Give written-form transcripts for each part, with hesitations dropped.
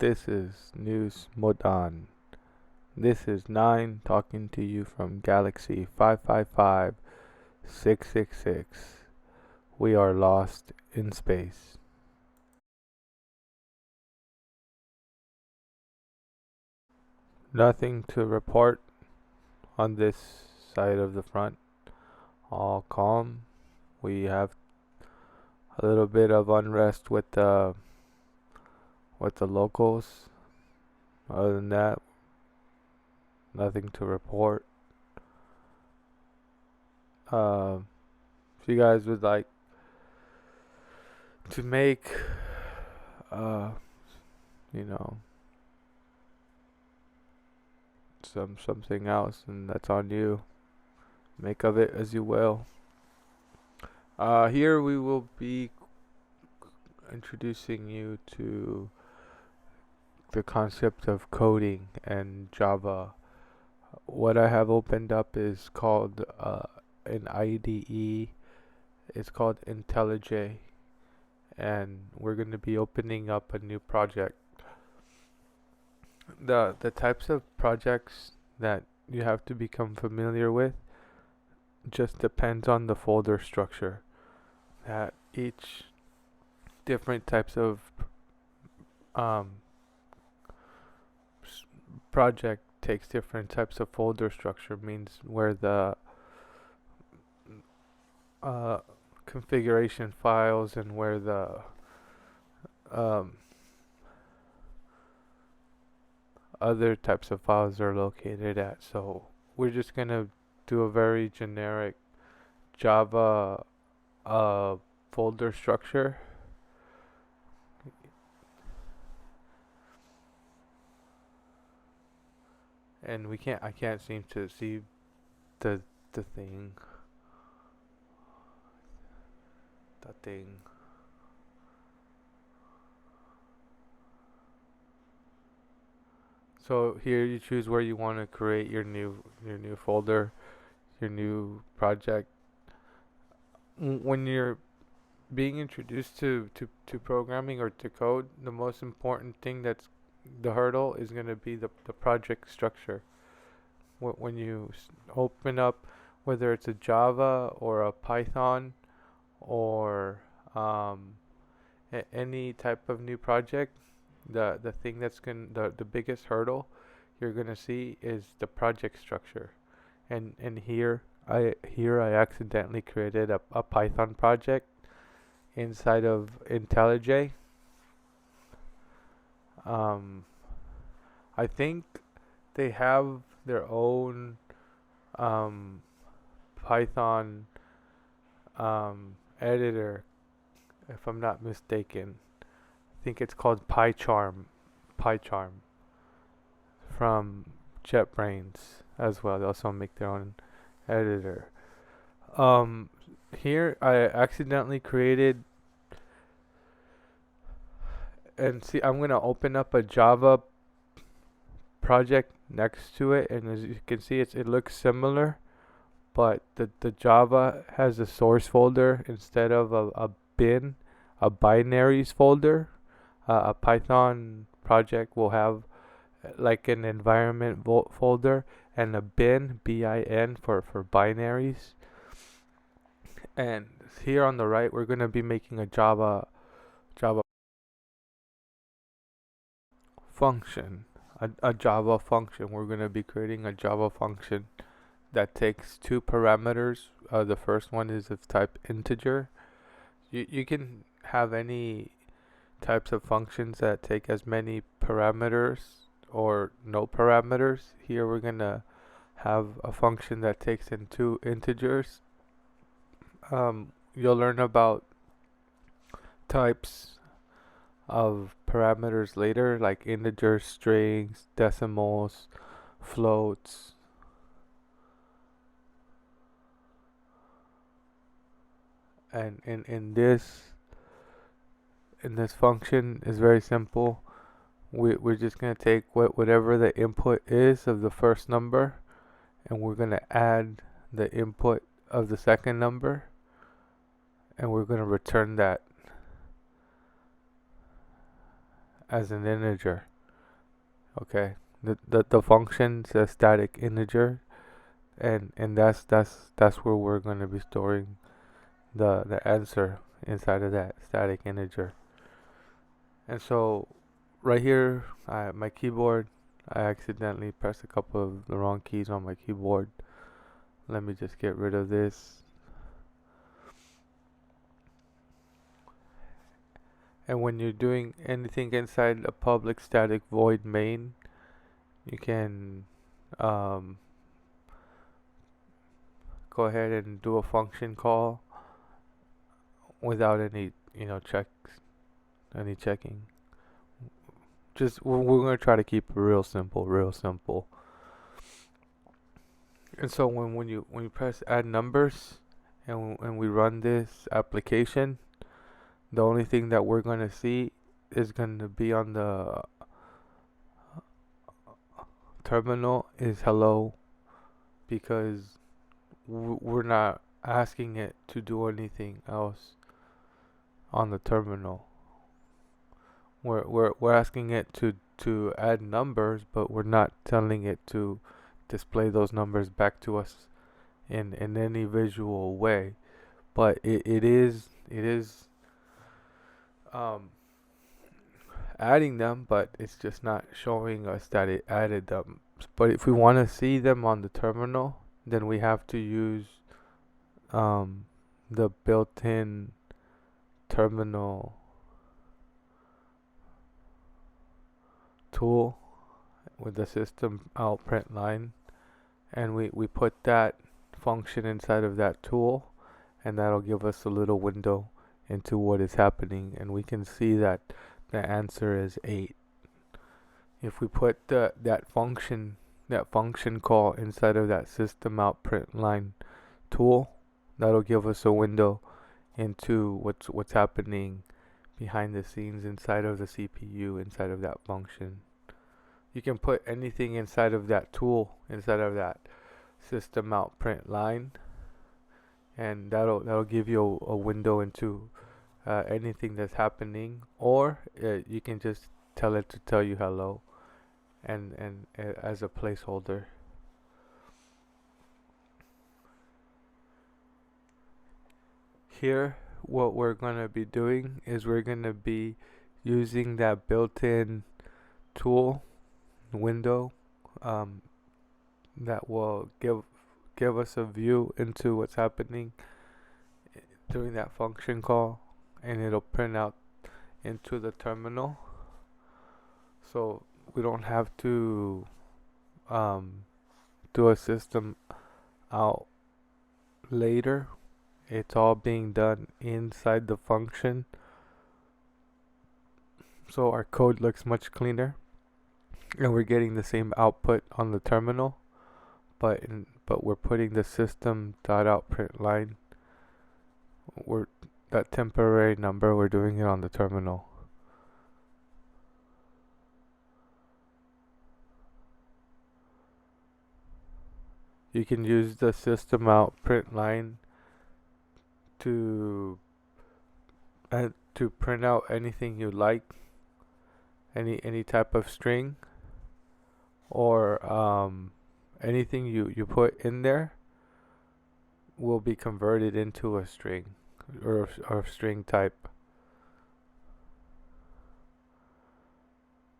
This is News Modan. This is 9 talking to you from Galaxy 555666. We are lost in space. Nothing to report on this side of the front. All calm. We have a little bit of unrest with the locals. Other than that, nothing to report. If you guys would like to make, you know, something else, and that's on you. Make of it as you will. Here we will be introducing you to the concept of coding and Java. What I have opened up is called an IDE. It's called IntelliJ, and we're going to be opening up a new project. The types of projects that you have to become familiar with just depends on the folder structure. That each different types of project takes different types of folder structure, means where the configuration files and where the other types of files are located at. So we're just gonna do a very generic Java folder structure. And I can't seem to see the thing. The thing. So here you choose where you want to create your new folder, your new project. When you're being introduced to programming or to code, the most important thing that's the hurdle is going to be the project structure. When you open up, whether it's a Java or a Python or any type of new project, the thing that's the biggest hurdle you're gonna see is the project structure. And here I accidentally created a Python project inside of IntelliJ. I think they have their own Python editor, if I'm not mistaken. I think it's called PyCharm from JetBrains as well. They also make their own editor. Here I accidentally created, and see, I'm gonna open up a Java project next to it, and as you can see, it looks similar, but the Java has a source folder instead of a bin, a binaries folder. A Python project will have like an environment folder and a bin, bin, for binaries. And here on the right, we're going to be making a Java function, a Java function. We're going to be creating a Java function that takes two parameters. The first one is of type integer. You can have any types of functions that take as many parameters or no parameters. Here we're gonna have a function that takes in two integers. You'll learn about types of parameters later, like integers, strings, decimals, floats. And in this function is very simple. We're just going to take whatever the input is of the first number, and we're going to add the input of the second number, and we're going to return that as an integer. Okay, the function says static integer, and that's where we're gonna be storing the answer inside of that static integer. And so right here, my keyboard, I accidentally pressed a couple of the wrong keys on my keyboard. Let me just get rid of this. And when you're doing anything inside a public static void main, you can um, go ahead and do a function call without any any checking. Just we're gonna try to keep it real simple, real simple. And so when you press add numbers and we run this application, the only thing that we're gonna see is gonna be on the terminal is hello, because we're not asking it to do anything else on the terminal. We're asking it to add numbers, but we're not telling it to display those numbers back to us in any visual way. But it is um, adding them, but it's just not showing us that it added them. But if we want to see them on the terminal, then we have to use um, the built-in terminal tool with the system out print line, and we put that function inside of that tool, and that'll give us a little window into what is happening, and we can see that the answer is 8. If we put that function call inside of that system out print line tool, that'll give us a window into what's happening behind the scenes inside of the CPU, inside of that function. You can put anything inside of that tool, inside of that system out print line, and that'll give you a window into anything that's happening, or you can just tell it to tell you hello, and as a placeholder. Here, what we're gonna be doing is we're gonna be using that built-in tool window that will give us a view into what's happening during that function call, and it'll print out into the terminal, so we don't have to do a system out later. It's all being done inside the function, so our code looks much cleaner, and we're getting the same output on the terminal, but we're putting the system.outPrintln, we're that temporary number, we're doing it on the terminal. You can use the system.out.println to print out anything you like, any type of string, or anything you put in there will be converted into a string or string type.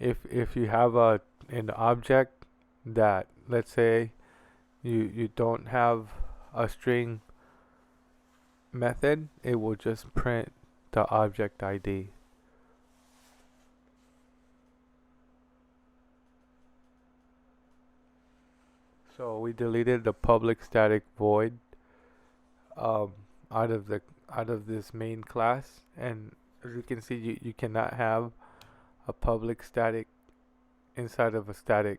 If you have an object that, let's say, you don't have a string method, it will just print the object ID. So we deleted the public static void out of this main class, and as you can see, you cannot have a public static inside of a static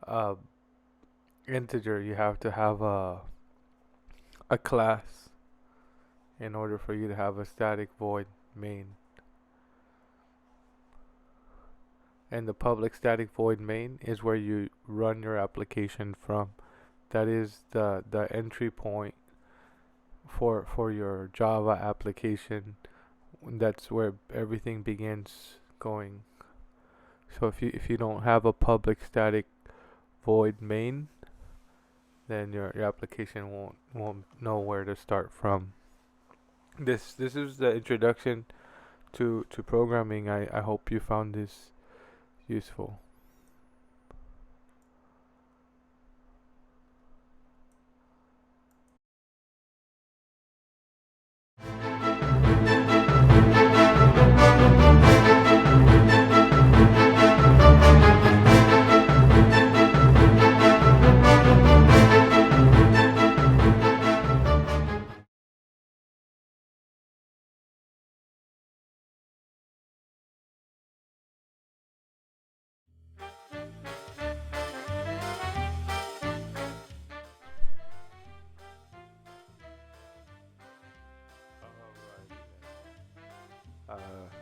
uh, integer. You have to have a class in order for you to have a static void main. And the public static void main is where you run your application from. That is the entry point for your Java application. That's where everything begins going. So if you don't have a public static void main, then your application won't know where to start from. This is the introduction to programming. I hope you found this useful.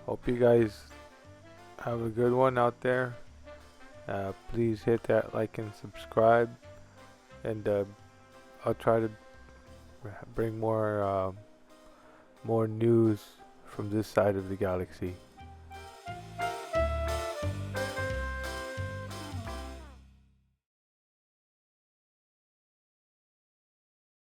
Hope you guys have a good one out there. Please hit that like and subscribe, and I'll try to bring more news from this side of the galaxy.